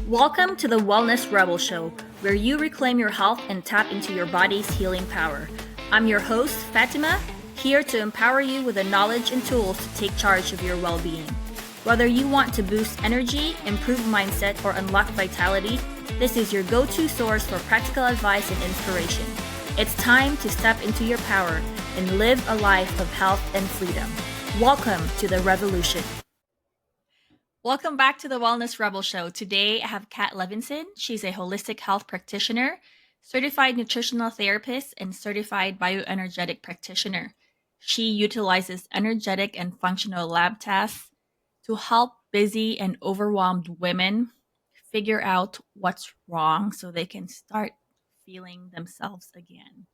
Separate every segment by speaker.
Speaker 1: Welcome to the Wellness Rebel Show, where you reclaim your health and tap into your body's healing power. I'm your host, Fatima, here to empower you with the knowledge and tools to take charge of your well being. Whether you want to boost energy, improve mindset, or unlock vitality, this is your go to source for practical advice and inspiration. It's time to step into your power and live a life of health and freedom. Welcome to the revolution. Welcome back to the Wellness Rebel Show. Today I have Kat Levinson. She's a holistic health practitioner, certified nutritional therapist, and certified bioenergetic practitioner. She utilizes energetic and functional lab tests to help busy and overwhelmed women figure out what's wrong so they can start feeling themselves again.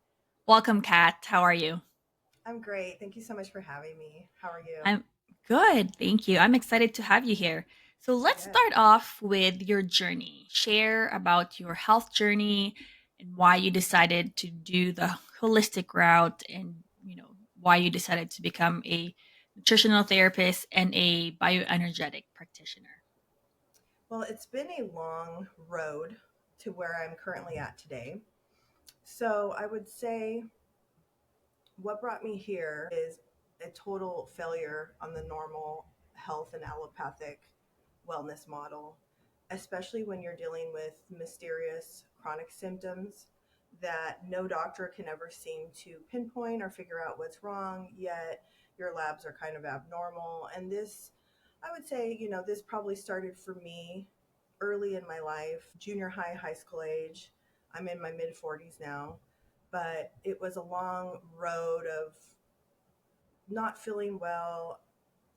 Speaker 1: Welcome, Kat. How are you?
Speaker 2: I'm great. Thank you so much for having me. How are you?
Speaker 1: I'm good. Thank you. I'm excited to have you here. So let's
Speaker 2: Good.
Speaker 1: start off with your journey. Share about your health journey and why you decided to do the holistic route and, why you decided to become a nutritional therapist and a bioenergetic practitioner.
Speaker 2: Well, it's been a long road to where I'm currently at today. So I would say what brought me here is a total failure on the normal health and allopathic wellness model, especially when you're dealing with mysterious chronic symptoms that no doctor can ever seem to pinpoint or figure out what's wrong, yet your labs are kind of abnormal. And this, I would say, this probably started for me early in my life, junior high, high school age. I'm in my mid 40s now, but it was a long road of not feeling well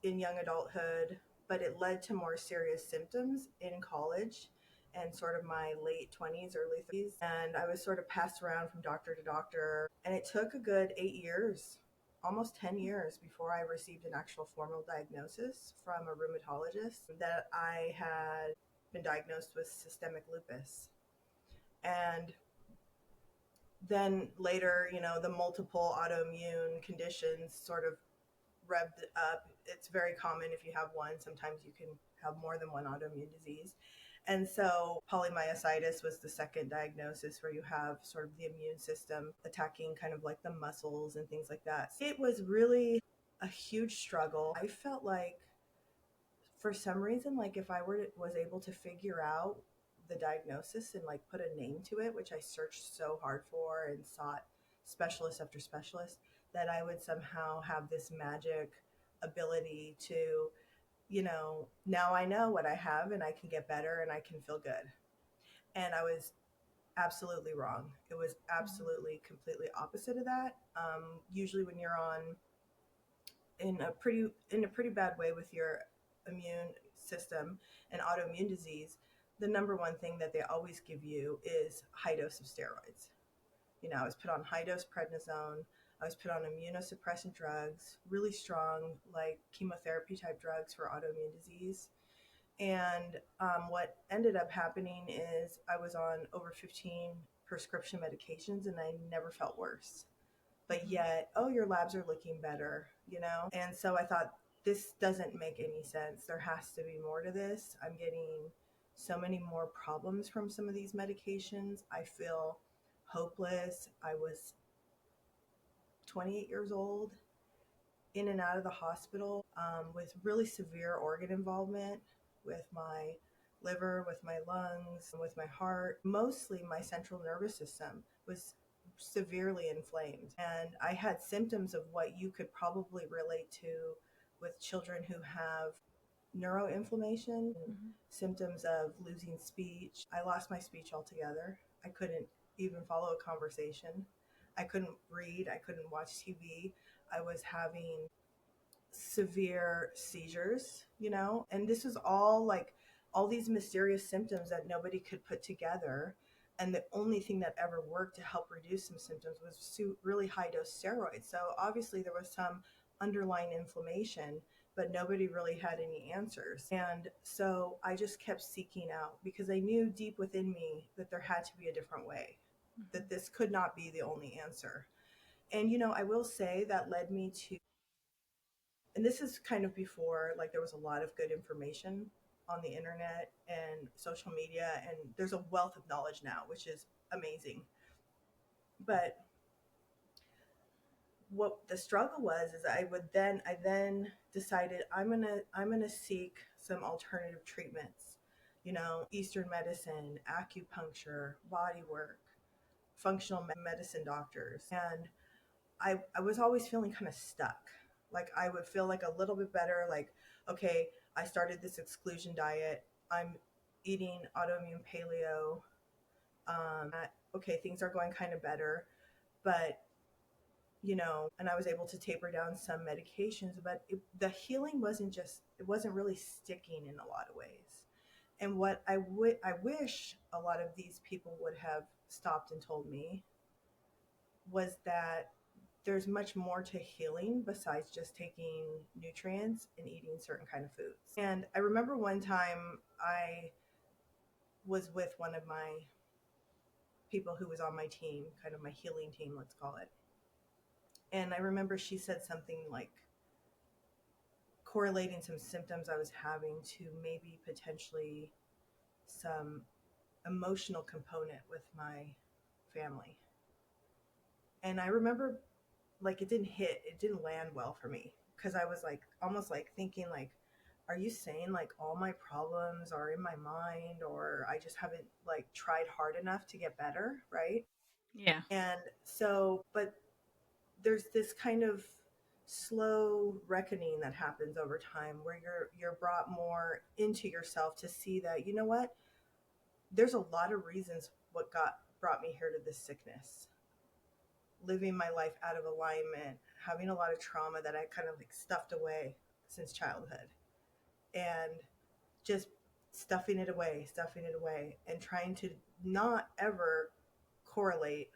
Speaker 2: in young adulthood, but it led to more serious symptoms in college and sort of my late 20s, early 30s. And I was sort of passed around from doctor to doctor. And it took a good 8 years, almost 10 years, before I received an actual formal diagnosis from a rheumatologist that I had been diagnosed with systemic lupus. And then later, the multiple autoimmune conditions sort of revved up. It's very common if you have one. Sometimes you can have more than one autoimmune disease. And so polymyositis was the second diagnosis where you have sort of the immune system attacking kind of like the muscles and things like that. It was really a huge struggle. I felt like for some reason, like if I was able to figure out the diagnosis and like put a name to it, which I searched so hard for and sought specialist after specialist, that I would somehow have this magic ability to, now I know what I have and I can get better and I can feel good. And I was absolutely wrong. It was absolutely completely opposite of that. Usually when you're on in a pretty bad way with your immune system and autoimmune disease, the number one thing that they always give you is high dose of steroids. I was put on high dose prednisone. I was put on immunosuppressant drugs, really strong, like chemotherapy type drugs for autoimmune disease. And what ended up happening is I was on over 15 prescription medications and I never felt worse, but yet, oh, your labs are looking better. And so I thought, this doesn't make any sense. There has to be more to this. I'm getting so many more problems from some of these medications. I feel hopeless. I was 28 years old, in and out of the hospital with really severe organ involvement with my liver, with my lungs, with my heart. Mostly my central nervous system was severely inflamed. And I had symptoms of what you could probably relate to with children who have neuroinflammation,
Speaker 1: Mhm.
Speaker 2: symptoms of losing speech. I lost my speech altogether. I couldn't even follow a conversation. I couldn't read. I couldn't watch TV. I was having severe seizures, and this was all like all these mysterious symptoms that nobody could put together. And the only thing that ever worked to help reduce some symptoms was really high dose steroids. So obviously there was some underlying inflammation, but nobody really had any answers. And so I just kept seeking out because I knew deep within me that there had to be a different way, that this could not be the only answer. And I will say that led me to, and this is kind of before like there was a lot of good information. on the internet and social media, and there's a wealth of knowledge now, which is amazing. But what the struggle was is I then decided I'm gonna seek some alternative treatments, Eastern medicine, acupuncture, body work, functional medicine doctors. And I was always feeling kind of stuck. Like I would feel like a little bit better, like, okay, I started this exclusion diet. I'm eating autoimmune paleo. Okay, things are going kind of better, but and I was able to taper down some medications, but the healing it wasn't really sticking in a lot of ways. And what I wish a lot of these people would have stopped and told me was that there's much more to healing besides just taking nutrients and eating certain kind of foods. And I remember one time I was with one of my people who was on my team, kind of my healing team, let's call it. And I remember she said something like correlating some symptoms I was having to maybe potentially some emotional component with my family. And I remember like it didn't land well for me, because I was like almost like thinking like, are you saying like all my problems are in my mind, or I just haven't like tried hard enough to get better, right?
Speaker 1: Yeah.
Speaker 2: And so, but there's this kind of slow reckoning that happens over time where you're brought more into yourself to see that, you know what, there's a lot of reasons what got brought me here to this sickness. Living my life out of alignment, having a lot of trauma that I kind of like stuffed away since childhood, and just stuffing it away, and trying to not ever correlate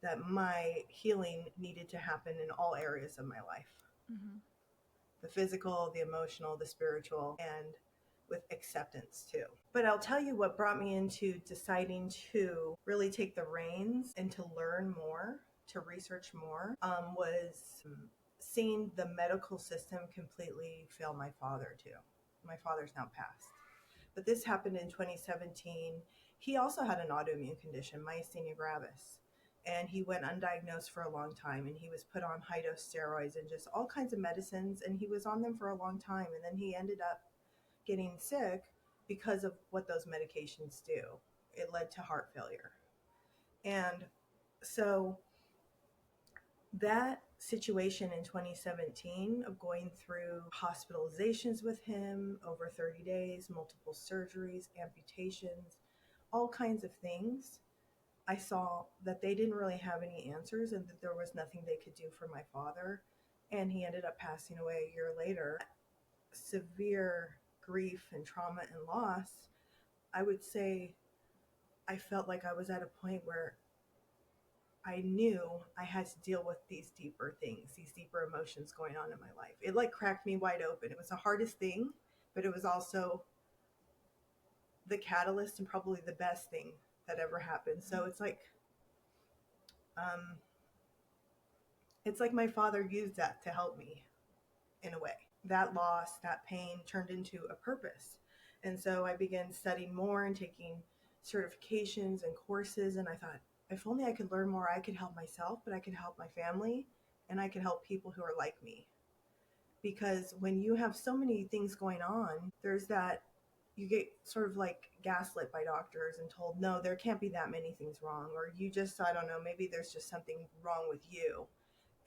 Speaker 2: that my healing needed to happen in all areas of my life.
Speaker 1: Mm-hmm.
Speaker 2: The physical, the emotional, the spiritual, and with acceptance too. But I'll tell you what brought me into deciding to really take the reins and to learn more, to research more, was seeing the medical system completely fail my father too. My father's now passed. But this happened in 2017. He also had an autoimmune condition, myasthenia gravis. And he went undiagnosed for a long time, and he was put on high dose steroids and just all kinds of medicines. And he was on them for a long time. And then he ended up getting sick because of what those medications do. It led to heart failure. And so that situation in 2017 of going through hospitalizations with him over 30 days, multiple surgeries, amputations, all kinds of things, I saw that they didn't really have any answers and that there was nothing they could do for my father. And he ended up passing away a year later. Severe grief and trauma and loss, I would say I felt like I was at a point where I knew I had to deal with these deeper things, these deeper emotions going on in my life. It like cracked me wide open. It was the hardest thing, but it was also the catalyst and probably the best thing that ever happened. So um, it's like my father used that to help me in a way. That loss, that pain turned into a purpose. And so I began studying more and taking certifications and courses. And I thought, if only I could learn more, I could help myself, but I could help my family, and I could help people who are like me. Because when you have so many things going on, there's that you get sort of like gaslit by doctors and told, no, there can't be that many things wrong. Or you just, I don't know, maybe there's just something wrong with you.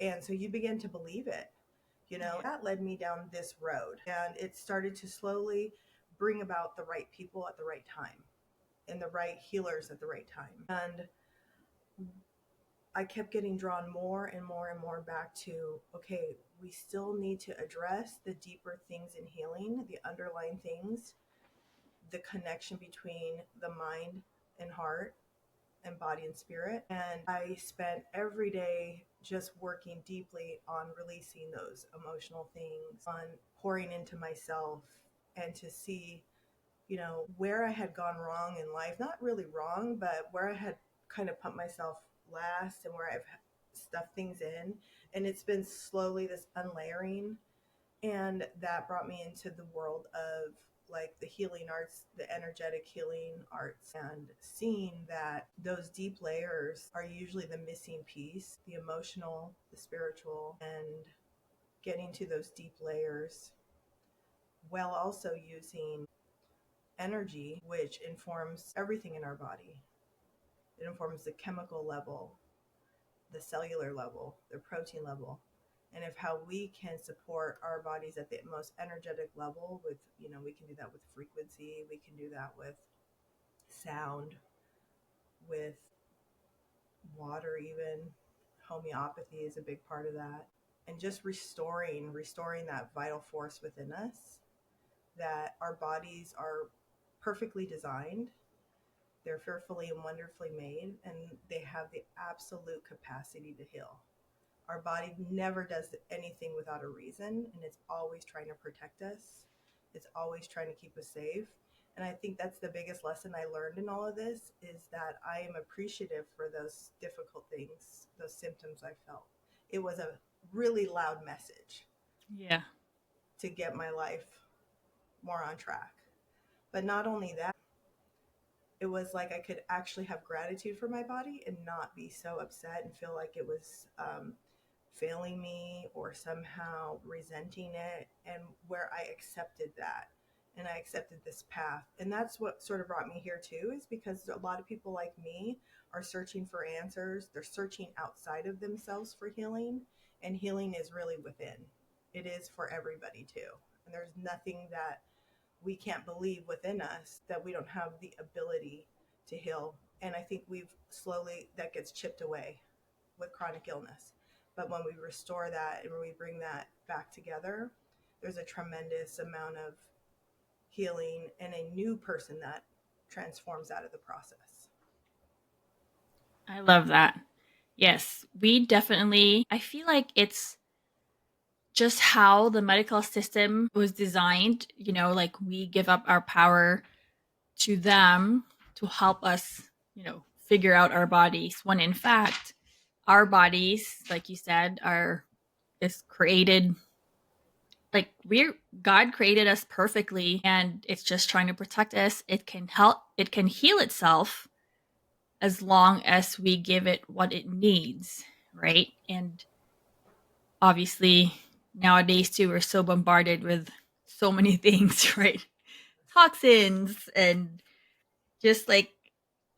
Speaker 2: And so you begin to believe it. That led me down this road, and it started to slowly bring about the right people at the right time and the right healers at the right time. And I kept getting drawn more and more and more back to, okay, we still need to address the deeper things in healing, the underlying things, the connection between the mind and heart and body and spirit. And I spent every day just working deeply on releasing those emotional things, on pouring into myself, and to see, where I had gone wrong in life. Not really wrong, but where I had kind of put myself last and where I've stuffed things in. And it's been slowly this unlayering. And that brought me into the world of like the healing arts, the energetic healing arts, and seeing that those deep layers are usually the missing piece, the emotional, the spiritual, and getting to those deep layers while also using energy, which informs everything in our body. It informs the chemical level, the cellular level, the protein level, and of how we can support our bodies at the most energetic level with, we can do that with frequency, we can do that with sound, with water even. Homeopathy is a big part of that. And just restoring that vital force within us, that our bodies are perfectly designed. They're fearfully and wonderfully made, and they have the absolute capacity to heal. Our body never does anything without a reason, and it's always trying to protect us. It's always trying to keep us safe. And I think that's the biggest lesson I learned in all of this, is that I am appreciative for those difficult things, those symptoms I felt. It was a really loud message
Speaker 1: Yeah.
Speaker 2: to get my life more on track. But not only that, it was like I could actually have gratitude for my body and not be so upset and feel like it was failing me or somehow resenting it, and where I accepted that and I accepted this path. And that's what sort of brought me here too, is because a lot of people like me are searching for answers. They're searching outside of themselves for healing, and healing is really within. It is for everybody too. And there's nothing that we can't believe within us that we don't have the ability to heal. And I think we've slowly, that gets chipped away with chronic illness. But when we restore that and when we bring that back together, there's a tremendous amount of healing and a new person that transforms out of the process.
Speaker 1: I love that. Yes, we definitely, I feel like it's just how the medical system was designed, like we give up our power to them to help us, figure out our bodies, when in fact our bodies, like you said, are is created, like we're God created us perfectly, and it's just trying to protect us. It can help, it can heal itself as long as we give it what it needs, right? And obviously nowadays too, we're so bombarded with so many things, right? Toxins and just like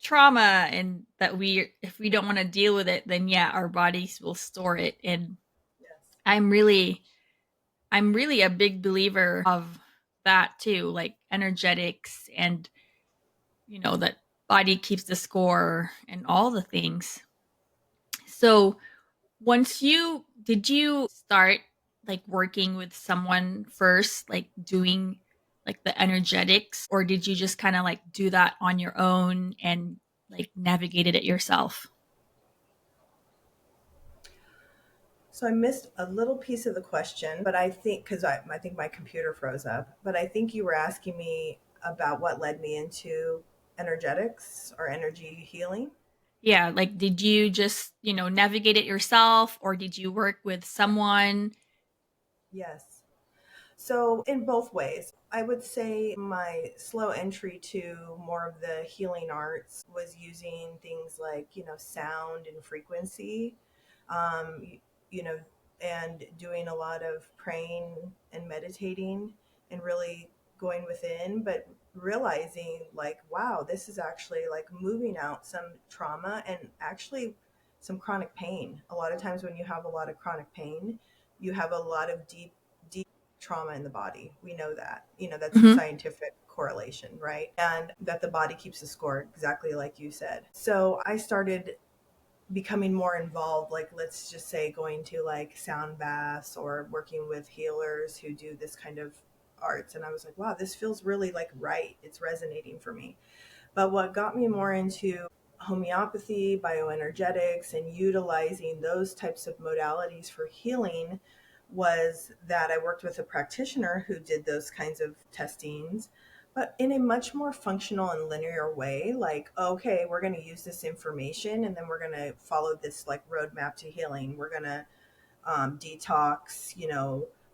Speaker 1: trauma, and that we, if we don't want to deal with it, then yeah, our bodies will store it. And
Speaker 2: Yes.
Speaker 1: i'm really I'm really a big believer of that too, like energetics, and that body keeps the score and all the things. So once you did you start like working with someone first, like doing like the energetics, or did you just kind of like do that on your own and like navigated it yourself?
Speaker 2: So I missed a little piece of the question, but I think because I think my computer froze up, but I think you were asking me about what led me into energetics or energy healing.
Speaker 1: Yeah, like did you just, navigate it yourself, or did you work with someone?
Speaker 2: Yes. So, in both ways, I would say my slow entry to more of the healing arts was using things like, sound and frequency, um, you, you know, and doing a lot of praying and meditating and really going within, but realizing like, wow, this is actually like moving out some trauma and actually some chronic pain. A lot of times when you have a lot of chronic pain, you have a lot of deep trauma in the body. We know that. That's
Speaker 1: Hmm.
Speaker 2: scientific correlation, right? And that the body keeps a score, exactly like you said. So I started becoming more involved, like let's just say going to like sound baths or working with healers who do this kind of arts. And I was like, wow, this feels really like right. It's resonating for me. But what got me more into homeopathy, bioenergetics, and utilizing those types of modalities for healing was that I worked with a practitioner who did those kinds of testings, but in a much more functional and linear way. Like, okay, we're going to use this information and then we're going to follow this like roadmap to healing. We're going to detox,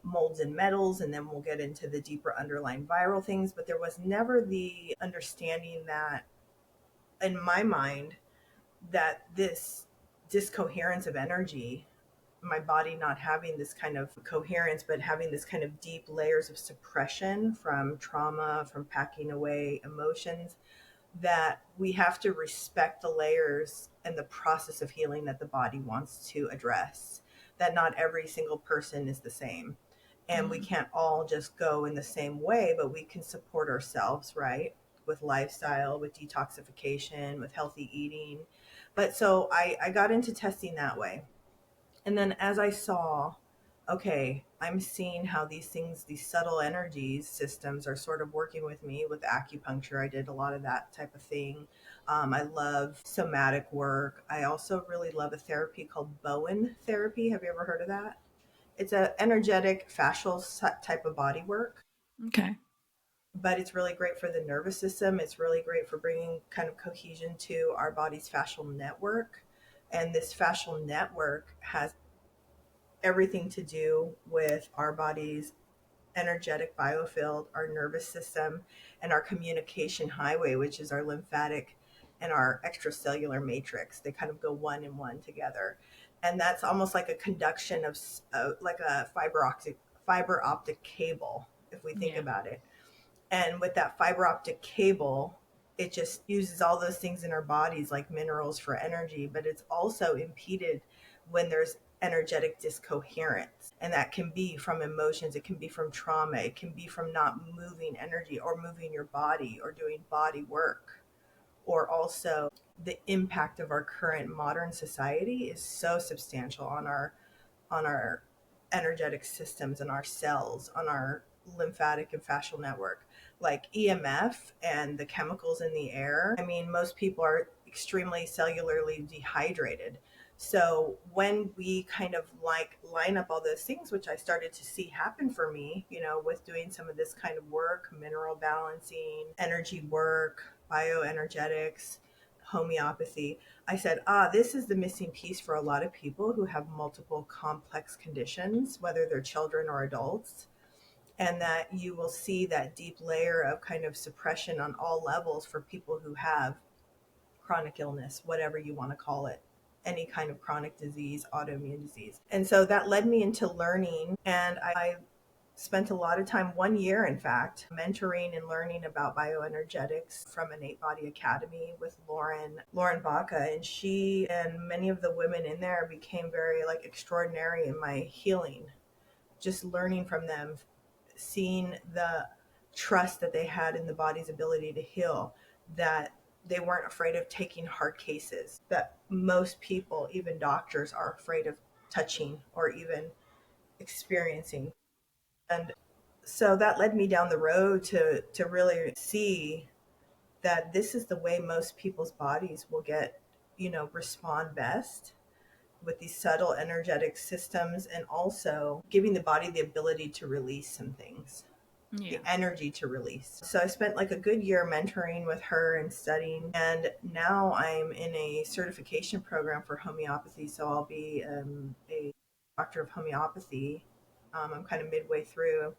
Speaker 2: molds and metals, and then we'll get into the deeper underlying viral things. But there was never the understanding that, in my mind, that this discoherence of energy, my body not having this kind of coherence, but having this kind of deep layers of suppression from trauma, from packing away emotions, that we have to respect the layers and the process of healing that the body wants to address, that not every single person is the same. And we can't all just go in the same way, but we can support ourselves, right? With lifestyle, with detoxification, with healthy eating. But so I got into testing that way. And then as I saw, okay, I'm seeing how these things, these subtle energies systems are sort of working with me with acupuncture. I did a lot of that type of thing. I love somatic work. I also really love a therapy called Bowen therapy. Have you ever heard of that? It's an energetic fascial type of body work,
Speaker 1: Okay.
Speaker 2: but it's really great for the nervous system. It's really great for bringing kind of cohesion to our body's fascial network. And this fascial network has everything to do with our body's energetic biofield, our nervous system, and our communication highway, which is our lymphatic and our extracellular matrix. They kind of go one and one together. And that's almost like a conduction of like a fiber optic cable, if we think
Speaker 1: Yeah.
Speaker 2: about it. And with that fiber optic cable, it just uses all those things in our bodies like minerals for energy, but it's also impeded when there's energetic discoherence. And that can be from emotions, it can be from trauma, it can be from not moving energy or moving your body or doing body work. Or also the impact of our current modern society is so substantial on our energetic systems and our cells, on our lymphatic and fascial network, like EMF and the chemicals in the air. I mean, most people are extremely cellularly dehydrated. So when we kind of like line up all those things, which I started to see happen for me, you know, with doing some of this kind of work, mineral balancing, energy work, bioenergetics, homeopathy, I said, this is the missing piece for a lot of people who have multiple complex conditions, whether they're children or adults. And that you will see that deep layer of kind of suppression on all levels for people who have chronic illness, whatever you want to call it, any kind of chronic disease, autoimmune disease. And so that led me into learning. And I spent a lot of time, 1 year in fact, mentoring and learning about bioenergetics from Innate Body Academy with Lauren Baca. And she and many of the women in there became very like extraordinary in my healing, just learning from them, seeing the trust that they had in the body's ability to heal, that they weren't afraid of taking hard cases that most people, even doctors, are afraid of touching or even experiencing. And so that led me down the road to really see that this is the way most people's bodies will get, you know, respond best with these subtle energetic systems, and also giving the body the ability to release some things,
Speaker 1: Yeah.
Speaker 2: the energy to release. So I spent like a good year mentoring with her and studying, and now I'm in a certification program for homeopathy. So I'll be a doctor of homeopathy. I'm kind of midway through,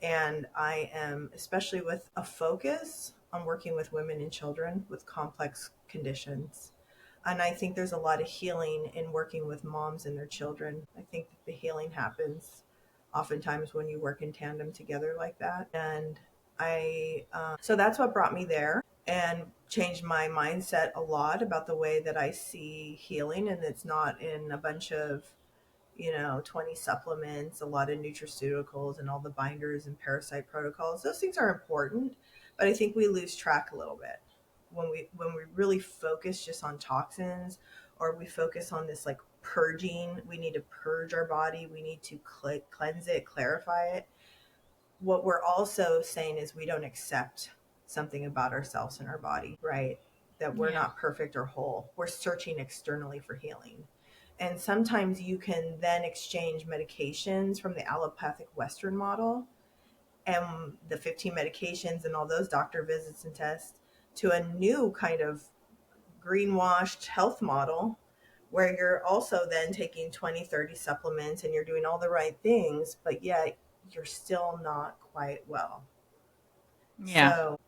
Speaker 2: and I am especially with a focus on working with women and children with complex conditions. And I think there's a lot of healing in working with moms and their children. I think that the healing happens oftentimes when you work in tandem together like that. And so that's what brought me there and changed my mindset a lot about the way that I see healing. And it's not in a bunch of, you know, 20 supplements, a lot of nutraceuticals and all the binders and parasite protocols. Those things are important, but I think we lose track a little bit when we really focus just on toxins, or we focus on this like purging. We need to purge our body. We need to cleanse it, clarify it. What we're also saying is we don't accept something about ourselves and our body, right? That we're
Speaker 1: Yeah.
Speaker 2: not perfect or whole. We're searching externally for healing. And sometimes you can then exchange medications from the allopathic Western model and the 15 medications and all those doctor visits and tests to a new kind of greenwashed health model where you're also then taking 20, 30 supplements and you're doing all the right things, but yet you're still not quite well.
Speaker 1: Yeah.
Speaker 2: So,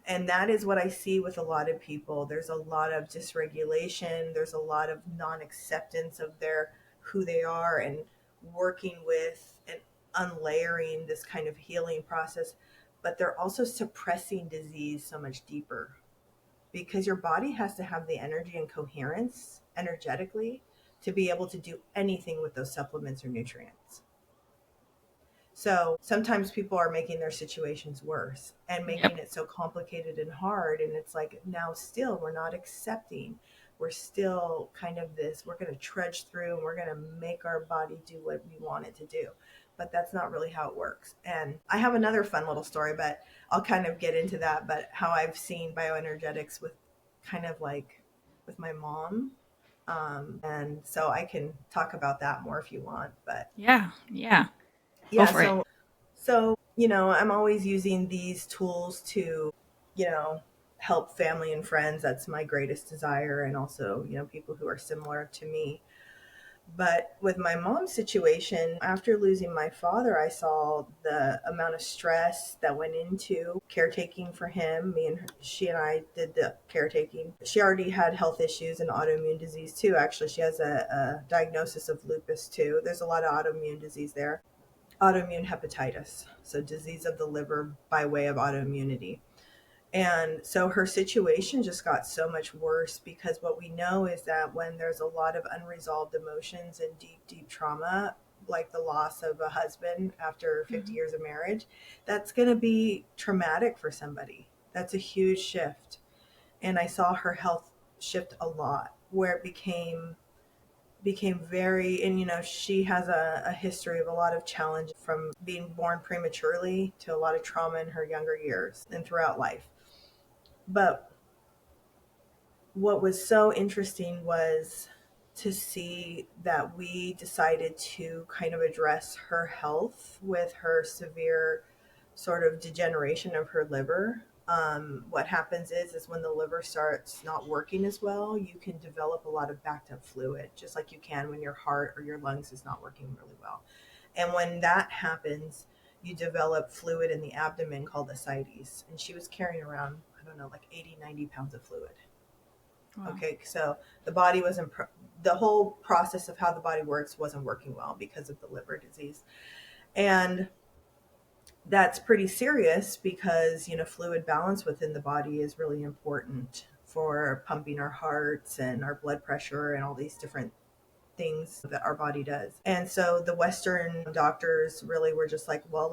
Speaker 2: and that is what I see with a lot of people. There's a lot of dysregulation. There's a lot of non-acceptance of who they are, and working with and unlayering this kind of healing process. But they're also suppressing disease so much deeper, because your body has to have the energy and coherence energetically to be able to do anything with those supplements or nutrients. So sometimes people are making their situations worse and
Speaker 1: Yep.
Speaker 2: making it so complicated and hard. And it's like, now still, we're not accepting. We're still kind of this, we're going to trudge through and we're going to make our body do what we want it to do. But that's not really how it works. And I have another fun little story, but I'll kind of get into that. But how I've seen bioenergetics with kind of like with my mom. And so I can talk about that more if you want. But
Speaker 1: Yeah. Yeah. Go
Speaker 2: yeah,
Speaker 1: for it.
Speaker 2: so, I'm always using these tools to, you know, help family and friends. That's my greatest desire. And also, people who are similar to me. But with my mom's situation, after losing my father, I saw the amount of stress that went into caretaking for him. She and I did the caretaking. She already had health issues and autoimmune disease too. Actually, she has a diagnosis of lupus too. There's a lot of autoimmune disease there. Autoimmune hepatitis, so disease of the liver by way of autoimmunity. And so her situation just got so much worse, because what we know is that when there's a lot of unresolved emotions and deep, deep trauma, like the loss of a husband after 50
Speaker 1: Mhm.
Speaker 2: years of marriage, that's going to be traumatic for somebody. That's a huge shift. And I saw her health shift a lot, where it became very, and she has a history of a lot of challenges, from being born prematurely to a lot of trauma in her younger years and throughout life. But what was so interesting was to see that we decided to kind of address her health with her severe sort of degeneration of her liver. What happens is when the liver starts not working as well, you can develop a lot of backed up fluid, just like you can when your heart or your lungs is not working really well. And when that happens, you develop fluid in the abdomen called ascites. And she was carrying around, I don't know, like 80, 90 pounds of fluid.
Speaker 1: Wow.
Speaker 2: Okay, so the body wasn't, the whole process of how the body works wasn't working well because of the liver disease. And that's pretty serious, because, fluid balance within the body is really important for pumping our hearts and our blood pressure and all these different things that our body does. And so the Western doctors really were just like, well,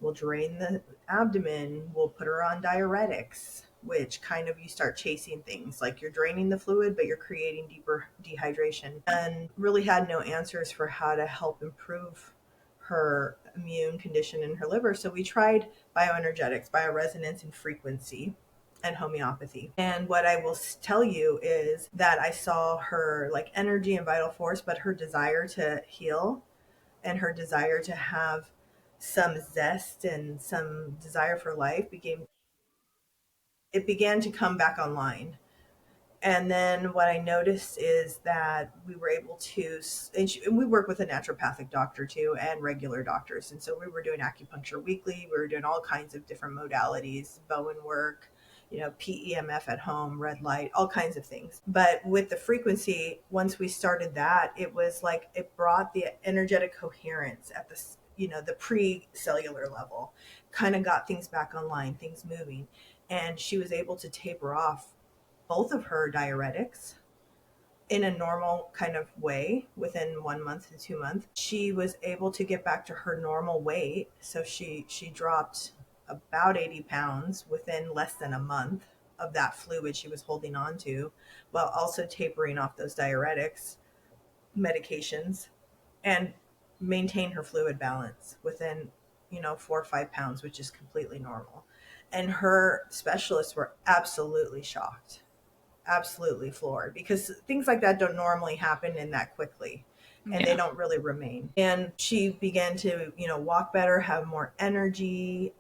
Speaker 2: we'll drain the abdomen, we'll put her on diuretics, which kind of, you start chasing things like you're draining the fluid, but you're creating deeper dehydration, and really had no answers for how to help improve her immune condition in her liver. So we tried bioenergetics, bioresonance, and frequency, and homeopathy. And what I will tell you is that I saw her like energy and vital force, but her desire to heal and her desire to have some zest and some desire for life began to come back online. And then what I noticed is that we were able to, and we work with a naturopathic doctor too, and regular doctors. And so we were doing acupuncture weekly. We were doing all kinds of different modalities, Bowen work, PEMF at home, red light, all kinds of things. But with the frequency, once we started that, it was like it brought the energetic coherence at the pre-cellular level, kind of got things back online, things moving. And she was able to taper off both of her diuretics in a normal kind of way within 1 month to 2 months. She was able to get back to her normal weight. So she dropped about 80 pounds within less than a month of that fluid she was holding on to, while also tapering off those diuretics medications, and maintain her fluid balance within 4 or 5 pounds, which is completely normal. And her specialists were absolutely shocked, absolutely floored, because things like that don't normally happen in that quickly, and they
Speaker 1: Yeah.
Speaker 2: don't really remain. And she began to walk better, have more energy,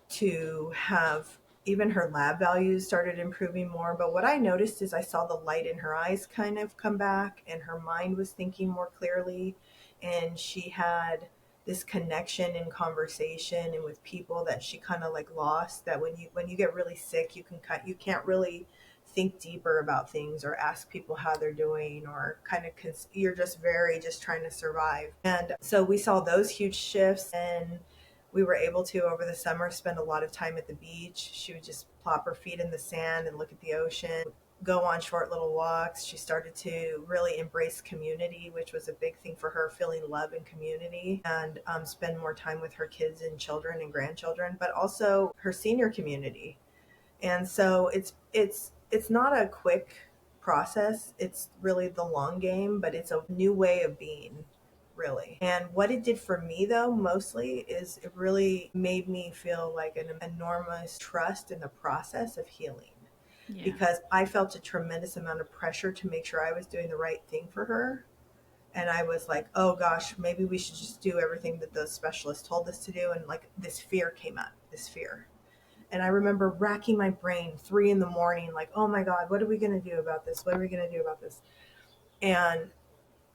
Speaker 2: to have, even her lab values started improving more. But what I noticed is I saw the light in her eyes kind of come back, and her mind was thinking more clearly. and she had this connection in conversation and with people that she kind of like lost, that when you get really sick, you can't really think deeper about things or ask people how they're doing, or kind of you're just very just trying to survive. And so we saw those huge shifts, and we were able to, over the summer, spend a lot of time at the beach. She would just plop her feet in the sand and look at the ocean, go on short little walks. She started to really embrace community, which was a big thing for her, feeling love and community, and spend more time with her kids and children and grandchildren, but also her senior community. And so it's not a quick process. It's really the long game, but it's a new way of being, really. And what it did for me, though, mostly, is it really made me feel like an enormous trust in the process of healing,
Speaker 1: Yeah.
Speaker 2: because I felt a tremendous amount of pressure to make sure I was doing the right thing for her. And I was like, oh gosh, maybe we should just do everything that the specialist told us to do. And like this fear came up, this fear. And I remember racking my brain 3 a.m, like, oh my God, what are we going to do about this? What are we going to do about this? And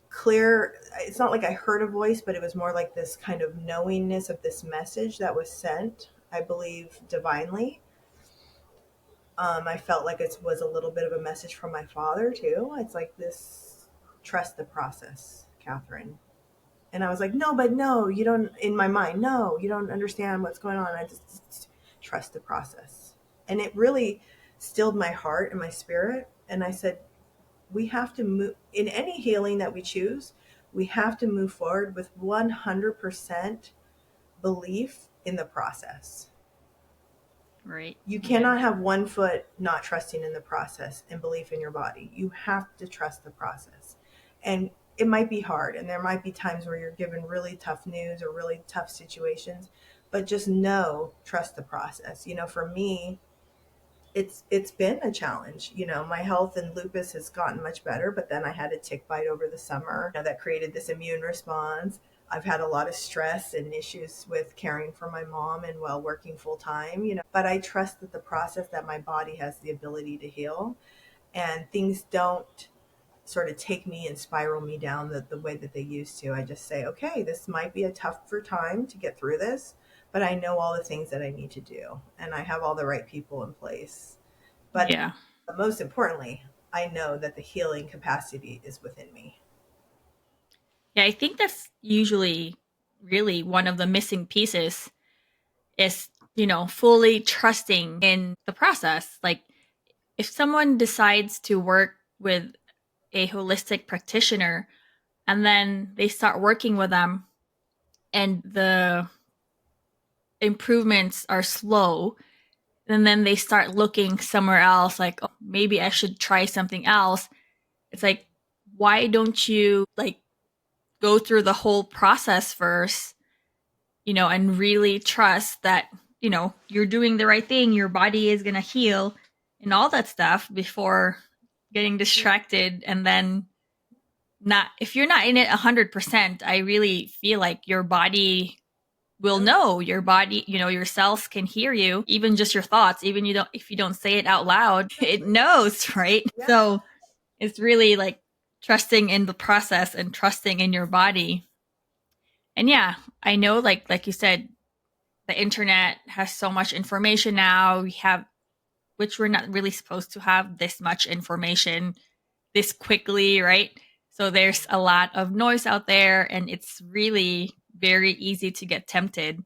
Speaker 2: clear, it's not like I heard a voice, but it was more like this kind of knowingness of this message that was sent, I believe, divinely. I felt like it was a little bit of a message from my father too. It's like this, trust the process, Catherine. And I was like, no, but no, you don't, in my mind, no, you don't understand what's going on. I just trust the process. And it really stilled my heart and my spirit. And I said, we have to move in any healing that we choose. We have to move forward with 100% belief in the process.
Speaker 1: Right.
Speaker 2: You
Speaker 1: Yeah.
Speaker 2: cannot have one foot not trusting in the process and belief in your body. You have to trust the process. And it might be hard, and there might be times where you're given really tough news or really tough situations, but just know, trust the process. For me, it's been a challenge. My health and lupus has gotten much better, but then I had a tick bite over the summer, that created this immune response. I've had a lot of stress and issues with caring for my mom and while working full time, but I trust that the process, that my body has the ability to heal, and things don't sort of take me and spiral me down the way that they used to. I just say, okay, this might be a tougher time to get through this, but I know all the things that I need to do, and I have all the right people in place. But
Speaker 1: Yeah.
Speaker 2: most importantly, I know that the healing capacity is within me.
Speaker 1: Yeah, I think that's usually really one of the missing pieces is, fully trusting in the process. Like if someone decides to work with a holistic practitioner and then they start working with them and the improvements are slow, and then they start looking somewhere else, like, oh, maybe I should try something else. It's like, why don't you like go through the whole process first, and really trust that, you're doing the right thing, your body is going to heal and all that stuff before getting distracted. And then not, if you're not in it 100%, I really feel like your body will
Speaker 2: Oh, yeah.
Speaker 1: know. Your body, your cells can hear you, even just your thoughts, even you don't, if you don't say it out loud, it
Speaker 2: Exactly.
Speaker 1: knows, right?
Speaker 2: Yeah.
Speaker 1: So it's really like trusting in the process and trusting in your body. And yeah, I know, like you said, the internet has so much information now. We have, which we're not really supposed to have this much information this quickly, right? So there's a lot of noise out there, and it's really very easy to get tempted.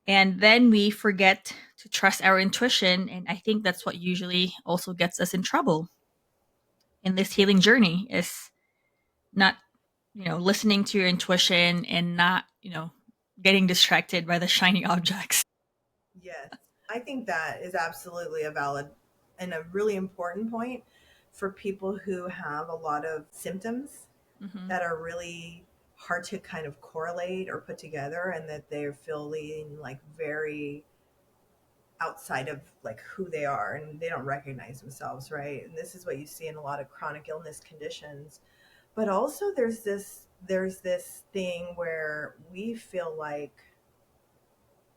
Speaker 1: And then we forget to trust our intuition. And I think that's what usually also gets us in trouble in this healing journey is not, listening to your intuition and not, getting distracted by the shiny objects.
Speaker 2: Yes. I think that is absolutely a valid and a really important point for people who have a lot of symptoms
Speaker 1: Mm-hmm.
Speaker 2: that are really hard to kind of correlate or put together, and that they're feeling like very outside of like who they are, and they don't recognize themselves, right? And this is what you see in a lot of chronic illness conditions. But also there's this thing where we feel like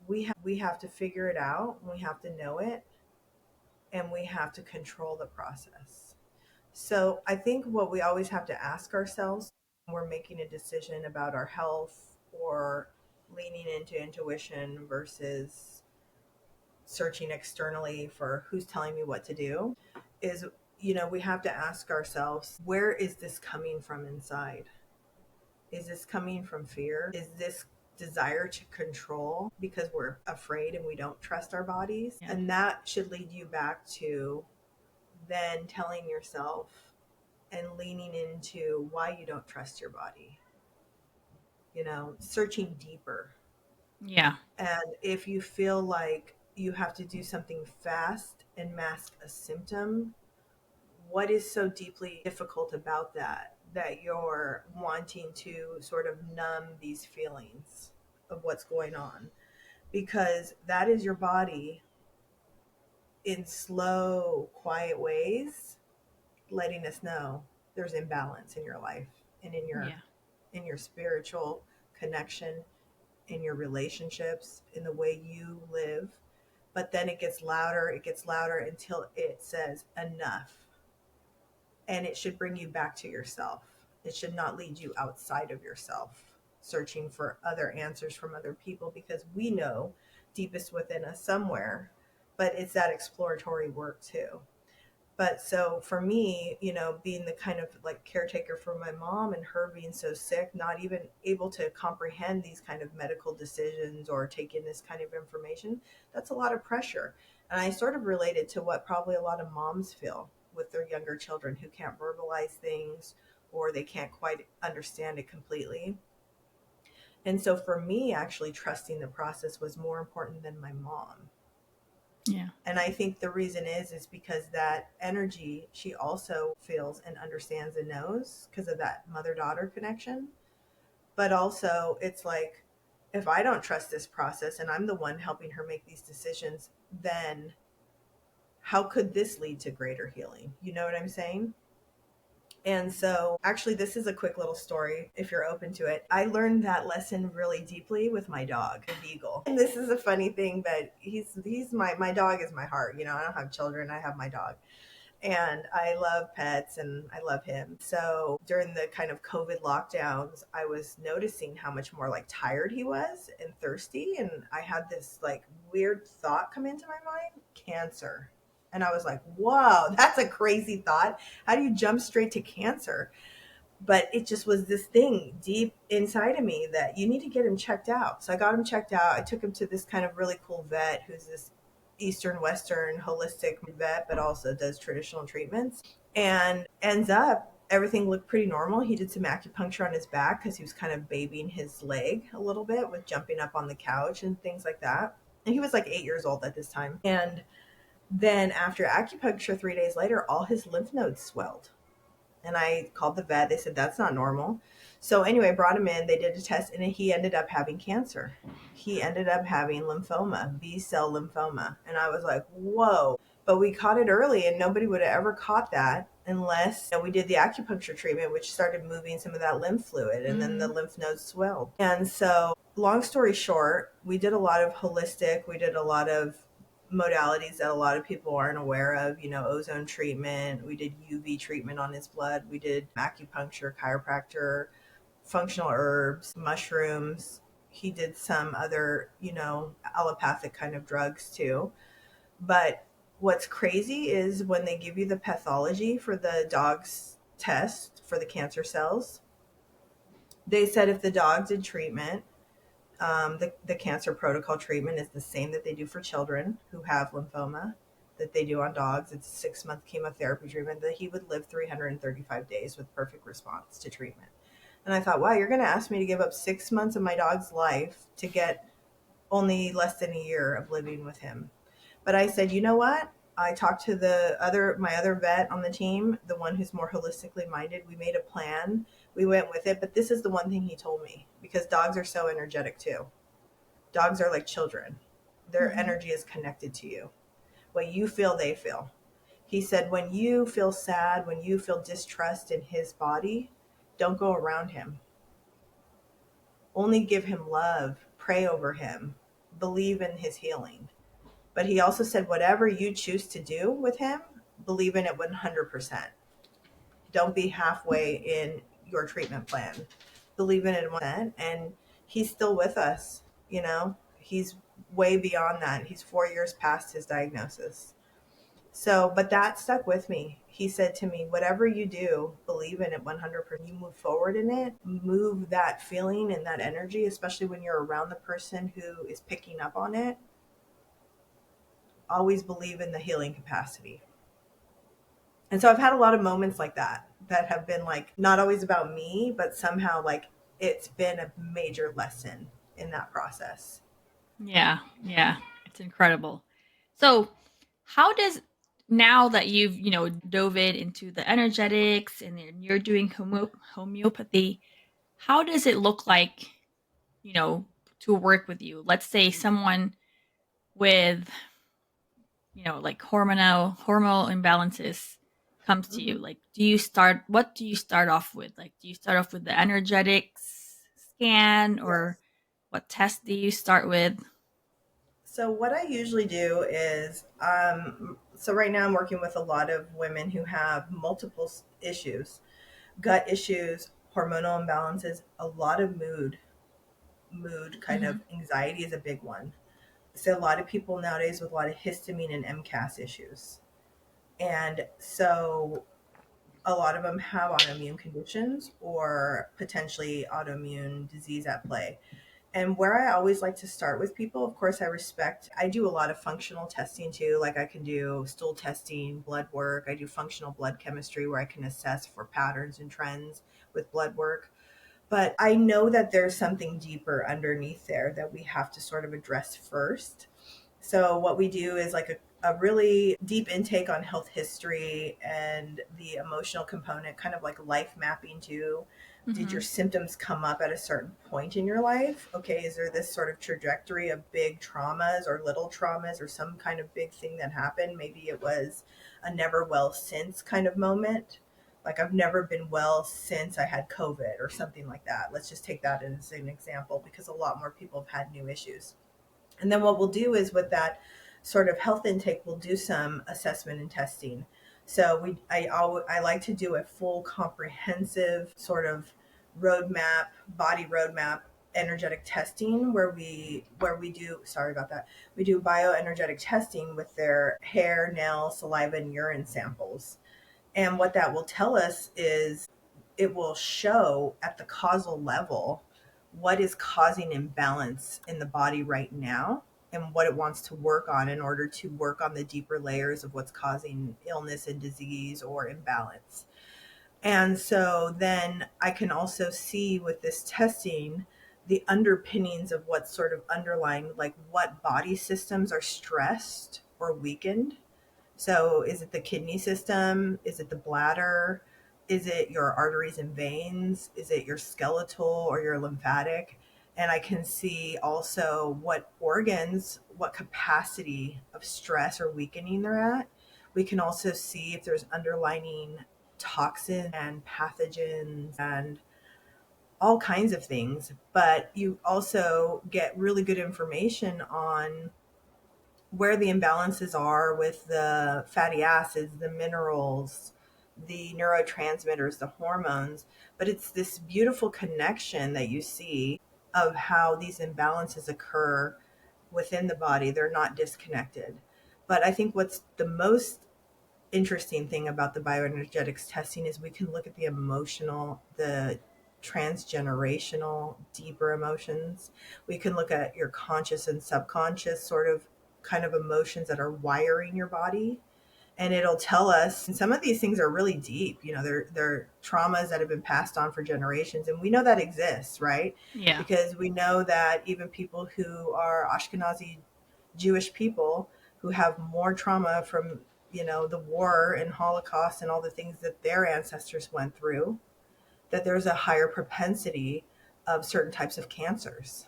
Speaker 2: we have to figure it out, we have to know it, and we have to control the process. So I think what we always have to ask ourselves we're making a decision about our health or leaning into intuition versus searching externally for who's telling me what to do, is, we have to ask ourselves, where is this coming from inside? Is this coming from fear? Is this desire to control because we're afraid and we don't trust our bodies?
Speaker 1: Yeah.
Speaker 2: And that should lead you back to then telling yourself and leaning into why you don't trust your body, searching deeper.
Speaker 1: Yeah.
Speaker 2: And if you feel like you have to do something fast and mask a symptom, what is so deeply difficult about that you're wanting to sort of numb these feelings of what's going on? Because that is your body in slow, quiet ways letting us know there's imbalance in your life and
Speaker 1: Yeah.
Speaker 2: in your spiritual connection, in your relationships, in the way you live. But then it gets louder until it says enough. And it should bring you back to yourself. It should not lead you outside of yourself, searching for other answers from other people, because we know deepest within us somewhere, but it's that exploratory work too. But so for me, being the kind of like caretaker for my mom and her being so sick, not even able to comprehend these kind of medical decisions or take in this kind of information, that's a lot of pressure. And I sort of related to what probably a lot of moms feel with their younger children who can't verbalize things or they can't quite understand it completely. And so for me, actually trusting the process was more important than my mom.
Speaker 1: Yeah.
Speaker 2: And I think the reason is because that energy she also feels and understands and knows because of that mother-daughter connection. But also it's like, if I don't trust this process and I'm the one helping her make these decisions, then how could this lead to greater healing? You know what I'm saying? And so, actually, this is a quick little story if you're open to it. I learned that lesson really deeply with my dog, a beagle. And this is a funny thing, but he's my dog is my heart. I don't have children, I have my dog. And I love pets and I love him. So during the kind of COVID lockdowns, I was noticing how much more like tired he was and thirsty. And I had this like weird thought come into my mind, cancer. And I was like, whoa, that's a crazy thought. How do you jump straight to cancer? But it just was this thing deep inside of me that you need to get him checked out. So I got him checked out. I took him to this kind of really cool vet who's this Eastern Western holistic vet, but also does traditional treatments, and ends up everything looked pretty normal. He did some acupuncture on his back because he was kind of babying his leg a little bit with jumping up on the couch and things like that. And he was like 8 years old at this time. And then after acupuncture 3 days later, all his lymph nodes swelled. And I called the vet. They said that's not normal. So anyway, brought him in. They did a test, and he ended up having cancer. He ended up having lymphoma, B-cell lymphoma. And I was like, whoa. But we caught it early, and nobody would have ever caught that unless we did the acupuncture treatment, which started moving some of that lymph fluid, and then the lymph nodes swelled. And so, long story short, we did a lot of holistic, we did a lot of modalities that a lot of people aren't aware of, ozone treatment. We did UV treatment on his blood. We did acupuncture, chiropractor, functional herbs, mushrooms. He did some other, allopathic kind of drugs too. But what's crazy is when they give you the pathology for the dog's test for the cancer cells, they said if the dog did treatment, the cancer protocol treatment is the same that they do for children who have lymphoma, that they do on dogs. It's a 6-month chemotherapy treatment, that he would live 335 days with perfect response to treatment. And I thought, wow, you're going to ask me to give up 6 months of my dog's life to get only less than a year of living with him. But I said, you know what? I talked to my other vet on the team, the one who's more holistically minded. We made a plan. We went with it. But this is the one thing he told me, because dogs are so energetic too. Dogs are like children. Their energy is connected to you. What you feel, they feel. He said, when you feel sad, when you feel distrust in his body, don't go around him. Only give him love, pray over him, believe in his healing. But he also said, whatever you choose to do with him, believe in it 100%. Don't be halfway in your treatment plan. Believe in it 100%. And he's still with us. He's way beyond that. He's 4 years past his diagnosis. So, but that stuck with me. He said to me, whatever you do, believe in it 100%. You move forward in it, move that feeling and that energy, especially when you're around the person who is picking up on it. Always believe in the healing capacity. And so I've had a lot of moments like that have been like not always about me, but somehow like it's been a major lesson in that process.
Speaker 1: Yeah, yeah, it's incredible. So, how does now that you've dove it into the energetics and then you're doing homeopathy, how does it look like you know to work with you? Let's say someone with like hormonal imbalances comes to you.
Speaker 2: Mm-hmm.
Speaker 1: Like, what do you start off with? Like, do you start off with the energetics scan, or
Speaker 2: Yes.
Speaker 1: what test do you start with?
Speaker 2: So what I usually do is, so right now I'm working with a lot of women who have multiple issues, gut issues, hormonal imbalances, a lot of mood kind
Speaker 1: Mm-hmm.
Speaker 2: of anxiety is a big one. So a lot of people nowadays with a lot of histamine and MCAS issues. And so a lot of them have autoimmune conditions or potentially autoimmune disease at play. And where I always like to start with people, of course, I do a lot of functional testing too. Like I can do stool testing, blood work. I do functional blood chemistry where I can assess for patterns and trends with blood work. But I know that there's something deeper underneath there that we have to sort of address first. So what we do is like a really deep intake on health history and the emotional component, kind of like life mapping too. Did your
Speaker 1: Mm-hmm.
Speaker 2: symptoms come up at a certain point in your life? Okay, is there this sort of trajectory of big traumas or little traumas or some kind of big thing that happened? Maybe it was a never well since kind of moment. Like I've never been well since I had COVID or something like that. Let's just take that as an example because a lot more people have had new issues. And then what we'll do is with that sort of health intake, we'll do some assessment and testing. So I like to do a full comprehensive sort of roadmap, body roadmap, energetic testing where we do, sorry about that, we do bioenergetic testing with their hair, nail, saliva, and urine samples. And what that will tell us is it will show at the causal level what is causing imbalance in the body right now and what it wants to work on in order to work on the deeper layers of what's causing illness and disease or imbalance. And so then I can also see with this testing the underpinnings of what's sort of underlying, like what body systems are stressed or weakened. So is it the kidney system? Is it the bladder? Is it your arteries and veins? Is it your skeletal or your lymphatic? And I can see also what organs, what capacity of stress or weakening they're at. We can also see if there's underlying toxins and pathogens and all kinds of things. But you also get really good information on where the imbalances are with the fatty acids, the minerals, the neurotransmitters, the hormones. But it's this beautiful connection that you see of how these imbalances occur within the body. They're not disconnected. But I think what's the most interesting thing about the bioenergetics testing is we can look at the emotional, the transgenerational, deeper emotions. We can look at your conscious and subconscious sort of kind of emotions that are wiring your body. And it'll tell us, and some of these things are really deep, they're traumas that have been passed on for generations. And we know that exists, right?
Speaker 1: Yeah.
Speaker 2: Because we know that even people who are Ashkenazi Jewish people who have more trauma from, the war and Holocaust and all the things that their ancestors went through, that there's a higher propensity of certain types of cancers,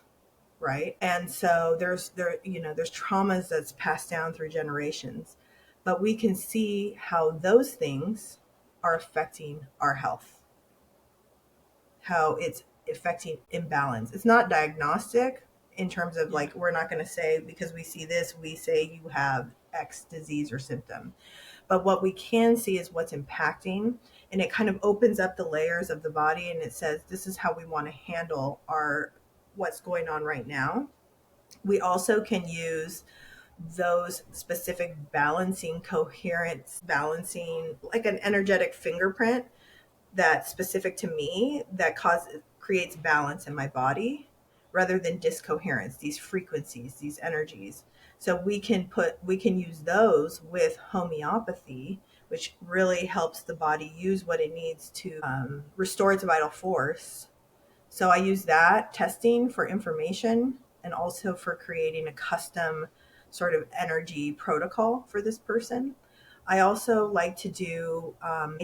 Speaker 2: right? And so there's traumas that's passed down through generations, but we can see how those things are affecting our health, how it's affecting imbalance. It's not diagnostic in terms of
Speaker 1: Yeah.
Speaker 2: like, we're not going to say because we see this, we say you have X disease or symptom. But what we can see is what's impacting, and it kind of opens up the layers of the body, and it says this is how we want to handle our what's going on right now. We also can use those specific balancing, coherence, balancing, like an energetic fingerprint that's specific to me that creates balance in my body rather than discoherence, these frequencies, these energies. So we can use those with homeopathy, which really helps the body use what it needs to restore its vital force. So I use that testing for information and also for creating a custom sort of energy protocol for this person. I also like to do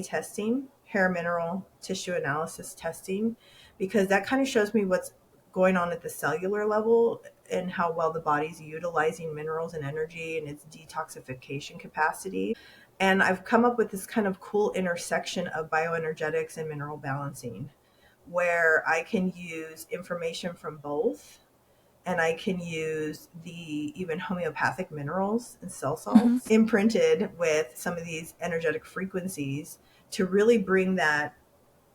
Speaker 2: testing, hair mineral tissue analysis testing, because that kind of shows me what's going on at the cellular level and how well the body's utilizing minerals and energy and its detoxification capacity. And I've come up with this kind of cool intersection of bioenergetics and mineral balancing where I can use information from both, and I can use the even homeopathic minerals and cell salts imprinted with some of these energetic frequencies to really bring that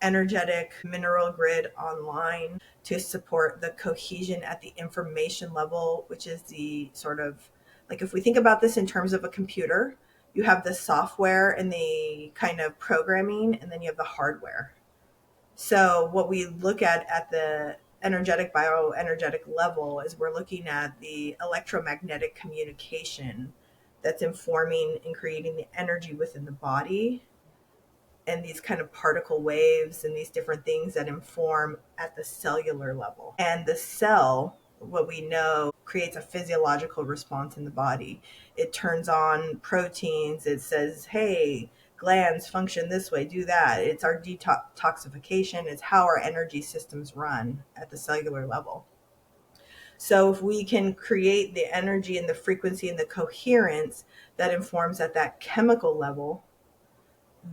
Speaker 2: energetic mineral grid online to support the cohesion at the information level, which is the sort of like if we think about this in terms of a computer, you have the software and the kind of programming, and then you have the hardware. So what we look at the energetic bioenergetic level is we're looking at the electromagnetic communication that's informing and creating the energy within the body, and these kind of particle waves and these different things that inform at the cellular level. And the cell, what we know, creates a physiological response in the body. It turns on proteins. It says, hey, glands function this way, do that. It's our detoxification. It's how our energy systems run at the cellular level. So if we can create the energy and the frequency and the coherence that informs at that chemical level,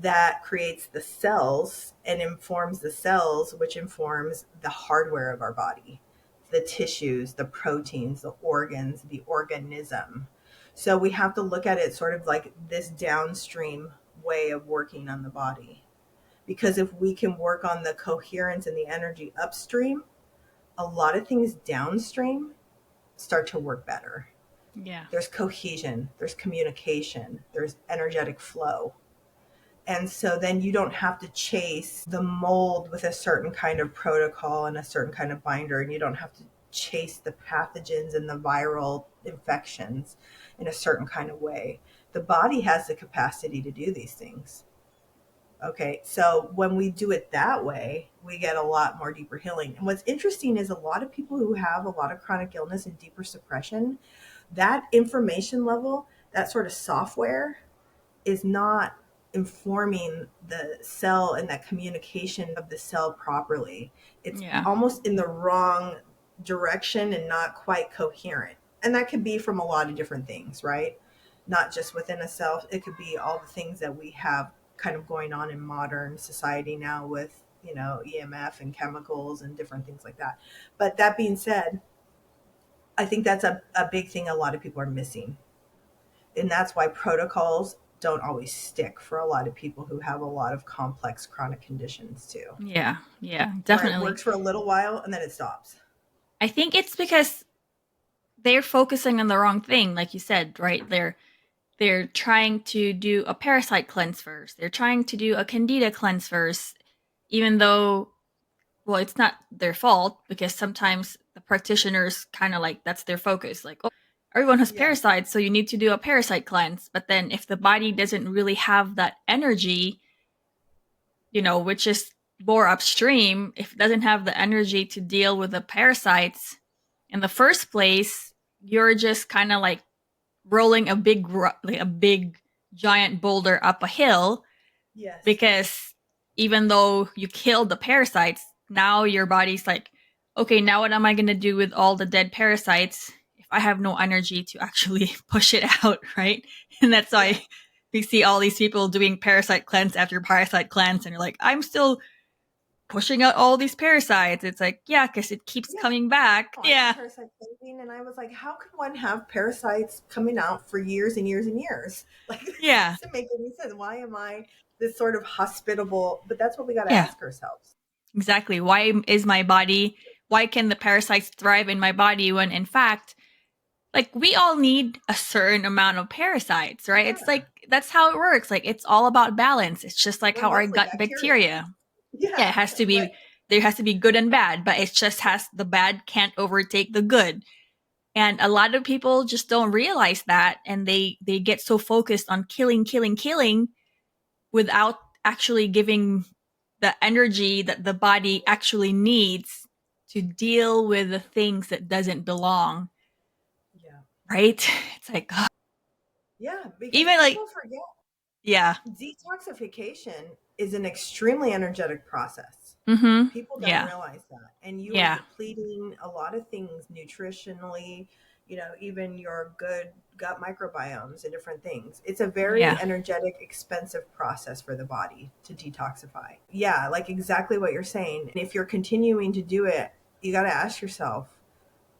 Speaker 2: that creates the cells and informs the cells, which informs the hardware of our body, the tissues, the proteins, the organs, the organism. So we have to look at it sort of like this downstream way of working on the body. Because if we can work on the coherence and the energy upstream, a lot of things downstream start to work better.
Speaker 1: Yeah.
Speaker 2: There's cohesion, there's communication, there's energetic flow. And so then you don't have to chase the mold with a certain kind of protocol and a certain kind of binder, and you don't have to chase the pathogens and the viral infections in a certain kind of way. The body has the capacity to do these things. Okay, so when we do it that way, we get a lot more deeper healing. And what's interesting is a lot of people who have a lot of chronic illness and deeper suppression, that information level, that sort of software is not informing the cell and that communication of the cell properly. It's almost in the wrong direction and not quite coherent. And that could be from a lot of different things, right? Not just within a cell. It could be all the things that we have kind of going on in modern society now with, you know, EMF and chemicals and different things like that. But that being said, I think that's a big thing a lot of people are missing. And that's why protocols don't always stick for a lot of people who have a lot of complex chronic conditions too.
Speaker 1: Yeah, definitely.
Speaker 2: Where it works for a little while and then it stops.
Speaker 1: I think it's because they're focusing on the wrong thing, like you said, right? They're trying to do a parasite cleanse first. They're trying to do a candida cleanse first, even though, well, it's not their fault because sometimes the practitioners kind of like that's their focus. Like, oh, everyone has parasites, so you need to do a parasite cleanse. But then if the body doesn't really have that energy, you know, which is more upstream, if it doesn't have the energy to deal with the parasites in the first place, you're just kind of like rolling a big giant boulder up a hill.
Speaker 2: Yes.
Speaker 1: Because even though you killed the parasites, now your body's like, okay, now what am I going to do with all the dead parasites if I have no energy to actually push it out, right? And that's why we see all these people doing parasite cleanse after parasite cleanse, and you're like, I'm still pushing out all these parasites. It's like, yeah, because it keeps
Speaker 2: Yeah.
Speaker 1: coming back.
Speaker 2: I
Speaker 1: Yeah.
Speaker 2: had parasite cleansing, and I was like, how could one have parasites coming out for years and years and years? Like, this
Speaker 1: Yeah.
Speaker 2: doesn't make any sense. Why am I this sort of hospitable? But that's what we got to
Speaker 1: Yeah.
Speaker 2: ask ourselves.
Speaker 1: Exactly. Why can the parasites thrive in my body when in fact, like we all need a certain amount of parasites, right?
Speaker 2: Yeah.
Speaker 1: It's like, that's how it works. Like it's all about balance. It's just like
Speaker 2: We're
Speaker 1: how our
Speaker 2: mostly
Speaker 1: gut
Speaker 2: bacteria.
Speaker 1: bacteria. Yeah, it
Speaker 2: Yeah.
Speaker 1: has to
Speaker 2: But
Speaker 1: be, there has to be good and bad, but it just has, the bad can't overtake the good. And a lot of people just don't realize that. And they get so focused on killing without actually giving the energy that the body actually needs to deal with the things that doesn't belong.
Speaker 2: yeah.
Speaker 1: Right? It's like,
Speaker 2: Yeah. Because
Speaker 1: even like,
Speaker 2: people forget
Speaker 1: yeah.
Speaker 2: detoxification is an extremely energetic process.
Speaker 1: Mm-hmm.
Speaker 2: People don't
Speaker 1: Yeah.
Speaker 2: realize that. And you are
Speaker 1: Yeah.
Speaker 2: depleting a lot of things nutritionally, even your good gut microbiomes and different things. It's a very
Speaker 1: Yeah.
Speaker 2: energetic, expensive process for the body to detoxify. Yeah, like exactly what you're saying. And if you're continuing to do it, you got to ask yourself,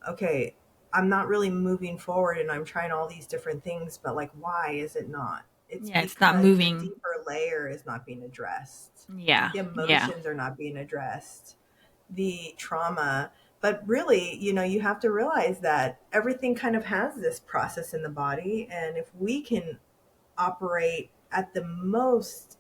Speaker 2: okay, I'm not really moving forward and I'm trying all these different things, but like, why is it not? It's
Speaker 1: Yeah. It's not
Speaker 2: because the
Speaker 1: moving.
Speaker 2: deeper layer is not being addressed.
Speaker 1: Yeah.
Speaker 2: The
Speaker 1: Yeah.
Speaker 2: emotions are not being addressed, the trauma. But really, you have to realize that everything kind of has this process in the body. And if we can operate at the most,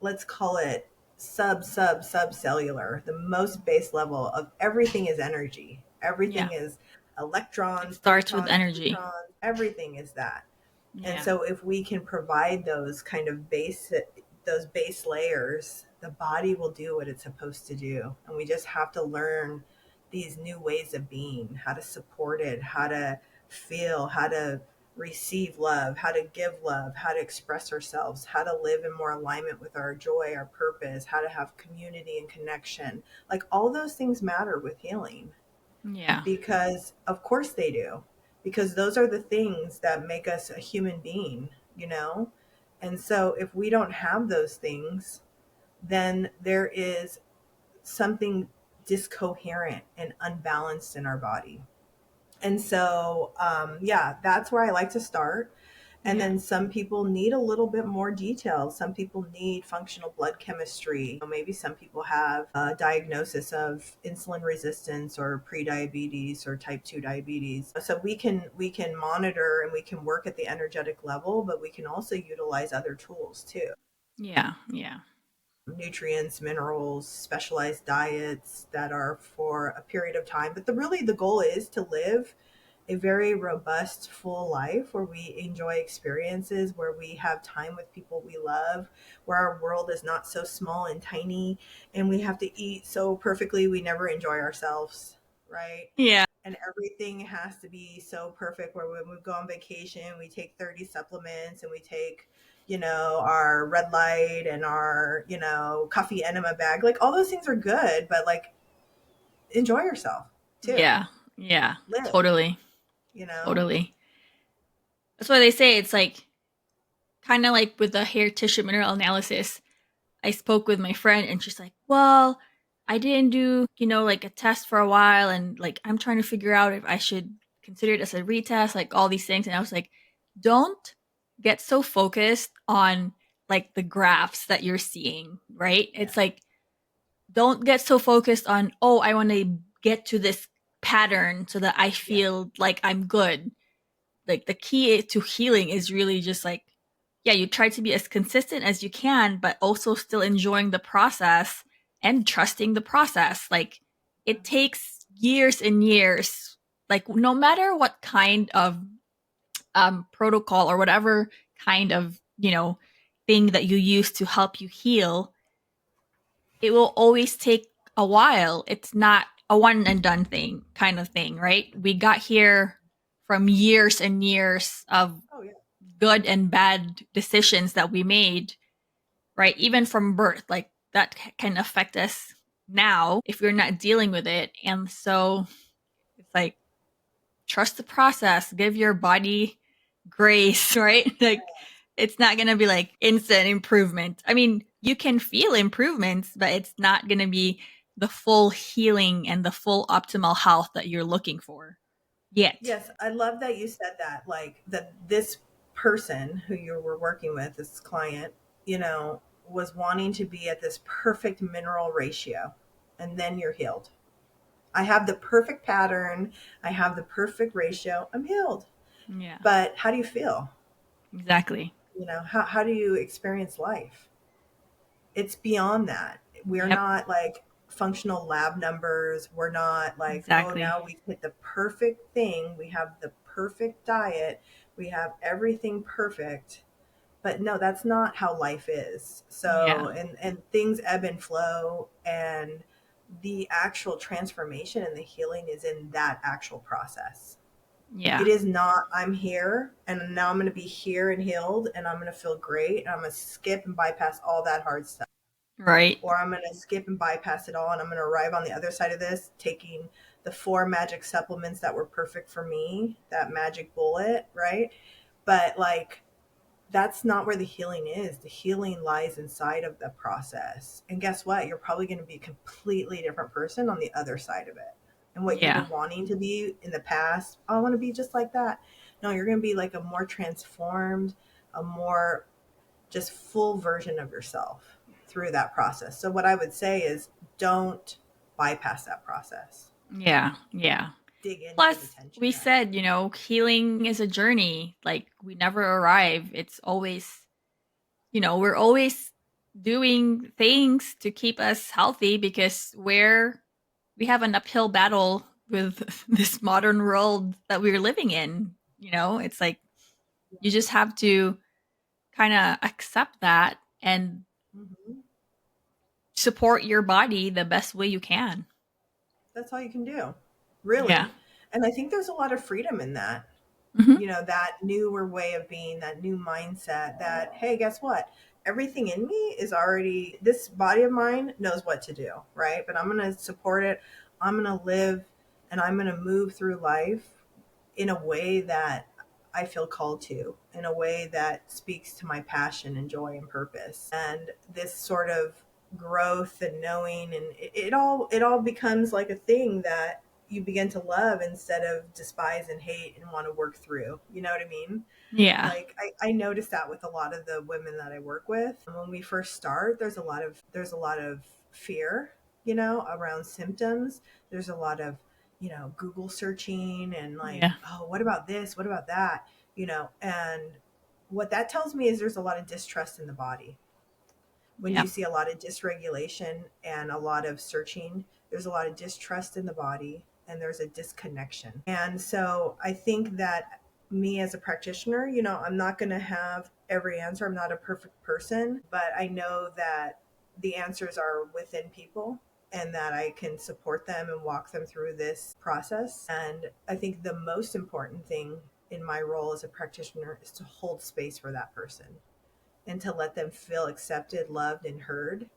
Speaker 2: let's call it subcellular, the most base level of everything is energy.
Speaker 1: Yeah.
Speaker 2: Everything is
Speaker 1: It
Speaker 2: electrons,
Speaker 1: starts with
Speaker 2: protons,
Speaker 1: energy.
Speaker 2: neutrons, everything is that. And
Speaker 1: Yeah.
Speaker 2: so if we can provide those kind of those base layers, the body will do what it's supposed to do. And we just have to learn these new ways of being, how to support it, how to feel, how to receive love, how to give love, how to express ourselves, how to live in more alignment with our joy, our purpose, how to have community and connection. Like all those things matter with healing,
Speaker 1: Yeah.
Speaker 2: because of course they do, because those are the things that make us a human being, you know? And so if we don't have those things, then there is something discoherent and unbalanced in our body. And so, yeah, that's where I like to start. And
Speaker 1: Yeah.
Speaker 2: then some people need a little bit more detail. Some people need functional blood chemistry. Maybe some people have a diagnosis of insulin resistance or prediabetes or type 2 diabetes. So we can monitor and we can work at the energetic level, but we can also utilize other tools too.
Speaker 1: Yeah. Yeah.
Speaker 2: Nutrients, minerals, specialized diets that are for a period of time. But the goal is to live a very robust, full life where we enjoy experiences, where we have time with people we love, where our world is not so small and tiny, and we have to eat so perfectly we never enjoy ourselves, right?
Speaker 1: Yeah.
Speaker 2: And everything has to be so perfect where when we go on vacation, we take 30 supplements and we take, our red light and our, coffee enema bag. Like all those things are good, but like enjoy yourself too.
Speaker 1: Yeah. Yeah.
Speaker 2: Live,
Speaker 1: Totally.
Speaker 2: you know?
Speaker 1: Totally. That's why they say it's like kind of like with the hair tissue mineral analysis. I spoke with my friend and she's like, well, I didn't do, like a test for a while. And like, I'm trying to figure out if I should consider it as a retest, like all these things. And I was like, don't get so focused on like the graphs that you're seeing, right?
Speaker 2: Yeah.
Speaker 1: It's like, don't get so focused on, oh, I want to get to this pattern so that I
Speaker 2: Yeah.
Speaker 1: feel like I'm good. Like the key to healing is really just like, yeah, you try to be as consistent as you can, but also still enjoying the process and trusting the process. Like it takes years and years. Like no matter what kind of protocol or whatever kind of thing that you use to help you heal, it will always take a while. It's not a one and done thing kind of thing, right? We got here from years and years of
Speaker 2: Oh, yeah.
Speaker 1: good and bad decisions that we made, right? Even from birth, like that can affect us now if we're not dealing with it. And so it's like, trust the process, give your body grace, right? Like, it's not going to be like instant improvement. I mean, you can feel improvements, but it's not going to be the full healing and the full optimal health that you're looking for yet.
Speaker 2: Yes, I love that you said that. Like that this person who you were working with, this client, was wanting to be at this perfect mineral ratio, and then you're healed. I have the perfect pattern, I have the perfect ratio, I'm healed.
Speaker 1: Yeah,
Speaker 2: But how do you feel?
Speaker 1: exactly.
Speaker 2: How do you experience life? It's beyond that. We're
Speaker 1: Yep,
Speaker 2: not like functional lab numbers. We're not like, oh,
Speaker 1: exactly.
Speaker 2: now we've hit the perfect thing. We have the perfect diet. We have everything perfect. But no, that's not how life is.
Speaker 1: Yeah,
Speaker 2: So, and things ebb and flow, and the actual transformation and the healing is in that actual process.
Speaker 1: yeah,
Speaker 2: It is not, I'm here and now I'm going to be here and healed and I'm going to feel great and I'm going to skip and bypass all that hard stuff,
Speaker 1: right.
Speaker 2: or I'm going to skip and bypass it all and I'm going to arrive on the other side of this taking the 4 magic supplements that were perfect for me, that magic bullet, right? But like, that's not where the healing is. The healing lies inside of the process. And guess what? You're probably going to be a completely different person on the other side of it. And what you were
Speaker 1: Yeah,
Speaker 2: wanting to be in the past, oh, I want to be just like that. No, you're going to be like a more transformed, a more just full version of yourself through that process. So, what I would say is don't bypass that process.
Speaker 1: yeah, yeah.
Speaker 2: Dig in, pay
Speaker 1: Plus,
Speaker 2: attention.
Speaker 1: we said, healing is a journey. Like, we never arrive. It's always, we're always doing things to keep us healthy because we have an uphill battle with this modern world that we're living in. It's like you just have to kind of accept that and
Speaker 2: Mm-hmm.
Speaker 1: support your body the best way you can.
Speaker 2: That's all you can do,
Speaker 1: Yeah.
Speaker 2: really. And I think there's a lot of freedom in that.
Speaker 1: Hmm.
Speaker 2: That newer way of being, that new mindset that, hey, guess what? Everything in me is already, this body of mine knows what to do, right? But I'm going to support it. I'm going to live and I'm going to move through life in a way that I feel called to, in a way that speaks to my passion and joy and purpose. And this sort of growth and knowing, and it all becomes like a thing that you begin to love instead of despise and hate and want to work through. You know what I mean?
Speaker 1: Yeah.
Speaker 2: Like I noticed that with a lot of the women that I work with. When we first start, there's a lot of fear, around symptoms. There's a lot of, Google searching and like,
Speaker 1: Yeah.
Speaker 2: oh, what about this? What about that? And what that tells me is there's a lot of distrust in the body. When you
Speaker 1: Yep.
Speaker 2: see a lot of dysregulation and a lot of searching, there's a lot of distrust in the body and there's a disconnection. And so I think that me as a practitioner, I'm not going to have every answer. I'm not a perfect person, but I know that the answers are within people and that I can support them and walk them through this process. And I think the most important thing in my role as a practitioner is to hold space for that person and to let them feel accepted, loved, and heard,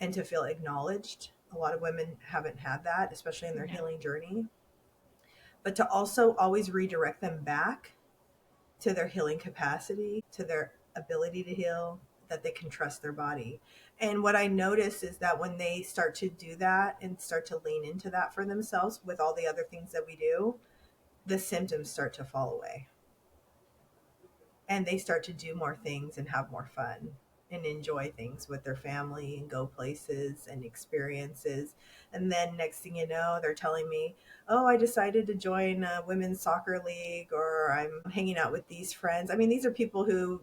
Speaker 2: and to feel acknowledged. A lot of women haven't had that, especially in their
Speaker 1: Yeah.
Speaker 2: healing journey. But to also always redirect them back to their healing capacity, to their ability to heal, that they can trust their body. And what I notice is that when they start to do that and start to lean into that for themselves with all the other things that we do, the symptoms start to fall away and they start to do more things and have more fun and enjoy things with their family and go places and experiences. And then next thing you know, they're telling me, oh, I decided to join a women's soccer league, or I'm hanging out with these friends. I mean, these are people who,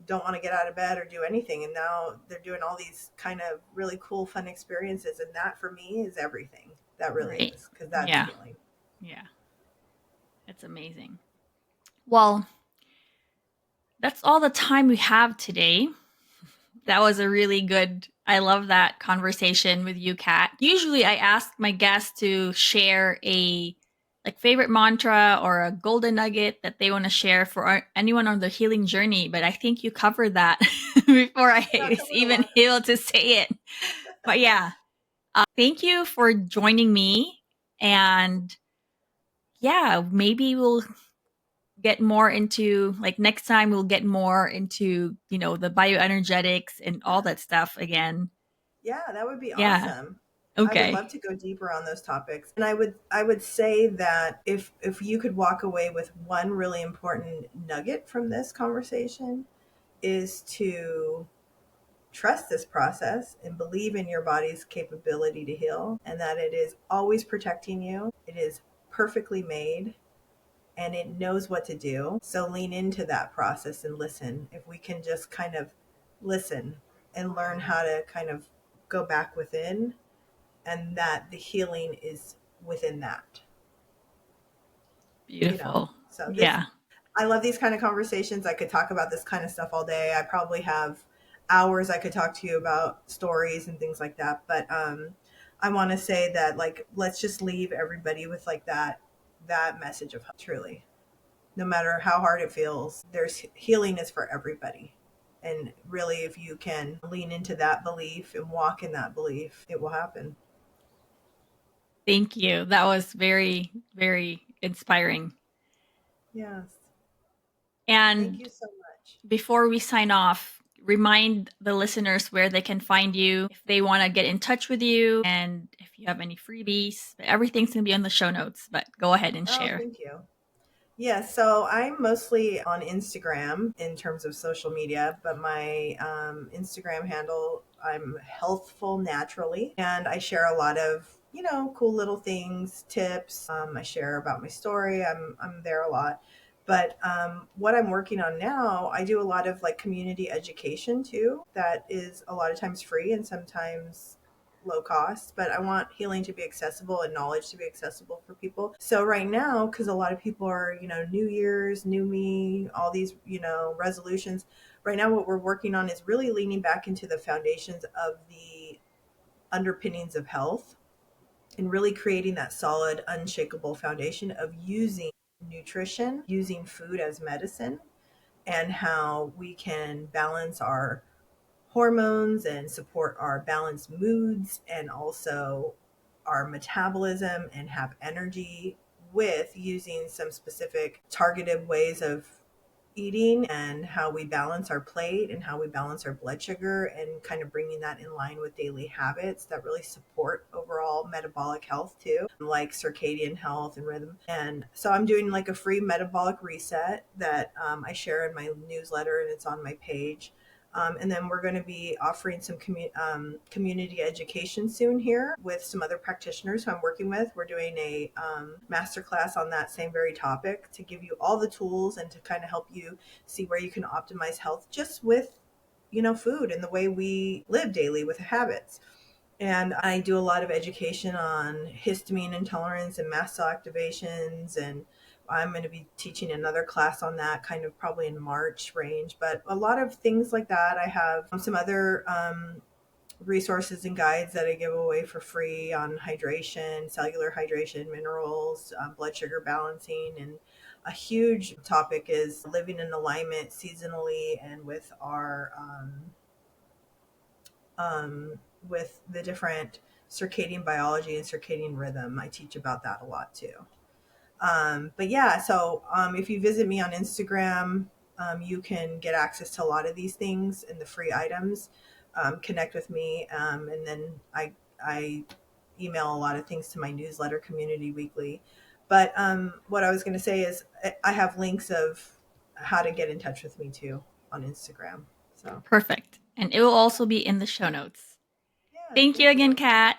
Speaker 2: don't want to get out of bed or do anything. And now they're doing all these kind of really cool, fun experiences. And that for me is everything. That really
Speaker 1: Right.
Speaker 2: is, because that's
Speaker 1: Yeah.
Speaker 2: healing.
Speaker 1: Yeah. It's amazing. Well, that's all the time we have today. That was a really good, I love that conversation with you, Kat. Usually I ask my guests to share a like favorite mantra or a golden nugget that they want to share for anyone on their healing journey, but I think you covered that before I
Speaker 2: Yeah, I
Speaker 1: was
Speaker 2: covered a
Speaker 1: even
Speaker 2: lot.
Speaker 1: able to say it. But yeah, thank you for joining me. And yeah, maybe we'll get more into, like, next time we'll get more into, the bioenergetics and all that stuff again.
Speaker 2: Yeah, that would be
Speaker 1: Yeah.
Speaker 2: awesome. I would
Speaker 1: Okay.
Speaker 2: love to go deeper on those topics. And I would say that if you could walk away with one really important nugget from this conversation is to trust this process and believe in your body's capability to heal and that it is always protecting you. It is perfectly made and it knows what to do. So lean into that process and listen. If we can just kind of listen and learn how to kind of go back within, and that the healing is within that, you know.
Speaker 1: Beautiful.
Speaker 2: So this,
Speaker 1: Yeah.
Speaker 2: I love these kind of conversations. I could talk about this kind of stuff all day. I probably have hours I could talk to you about stories and things like that. But I want to say that, like, let's just leave everybody with like that message of hope, truly. No matter how hard it feels, there's healing is for everybody. And really, if you can lean into that belief and walk in that belief, it will happen.
Speaker 1: Thank you. That was very, very inspiring.
Speaker 2: Yes. Thank
Speaker 1: And
Speaker 2: you so much.
Speaker 1: before we sign off, remind the listeners where they can find you if they want to get in touch with you and if you have any freebies. Everything's going to be on the show notes, but go ahead and
Speaker 2: Oh,
Speaker 1: share.
Speaker 2: thank you. Yeah, so I'm mostly on Instagram in terms of social media, but my Instagram handle, I'm healthful naturally, and I share a lot of cool little things, tips. I share about my story. I'm there a lot, but what I'm working on now, I do a lot of like community education too. That is a lot of times free and sometimes low cost, but I want healing to be accessible and knowledge to be accessible for people. So right now, because a lot of people are, New Year's, new me, all these, resolutions. Right now, what we're working on is really leaning back into the foundations of the underpinnings of health and really creating that solid, unshakable foundation of using nutrition, using food as medicine, and how we can balance our hormones and support our balanced moods and also our metabolism and have energy with using some specific targeted ways of eating and how we balance our plate and how we balance our blood sugar and kind of bringing that in line with daily habits that really support overall metabolic health too, like circadian health and rhythm. And so I'm doing like a free metabolic reset that I share in my newsletter and it's on my page. And then we're going to be offering some community education soon here with some other practitioners who I'm working with. We're doing a masterclass on that same very topic to give you all the tools and to kind of help you see where you can optimize health just with, food and the way we live daily with habits. And I do a lot of education on histamine intolerance and mast cell activations. And I'm going to be teaching another class on that kind of probably in March range. But a lot of things like that. I have some other resources and guides that I give away for free on hydration, cellular hydration, minerals, blood sugar balancing. And a huge topic is living in alignment seasonally and with our with the different circadian biology and circadian rhythm. I teach about that a lot too. But yeah, so if you visit me on Instagram, you can get access to a lot of these things and the free items. Connect with me, and then I email a lot of things to my newsletter community weekly. But what I was going to say is I have links of how to get in touch with me too on Instagram. So
Speaker 1: Perfect. And it will also be in the show notes.
Speaker 2: yeah,
Speaker 1: Thank you
Speaker 2: thank
Speaker 1: again,
Speaker 2: you.
Speaker 1: Kat.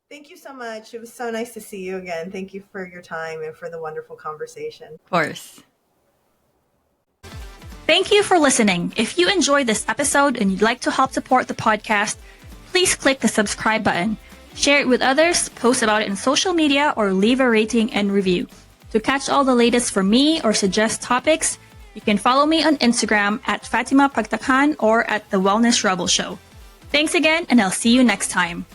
Speaker 2: Thank you so much. It was so nice to see you again. Thank you for your time and for the wonderful conversation.
Speaker 1: Of course. Thank you for listening. If you enjoyed this episode and you'd like to help support the podcast, please click the subscribe button, share it with others, post about it in social media, or leave a rating and review. To catch all the latest from me or suggest topics, you can follow me on Instagram at Fatima Pagtakan or at The Wellness Rebel Show. Thanks again, and I'll see you next time.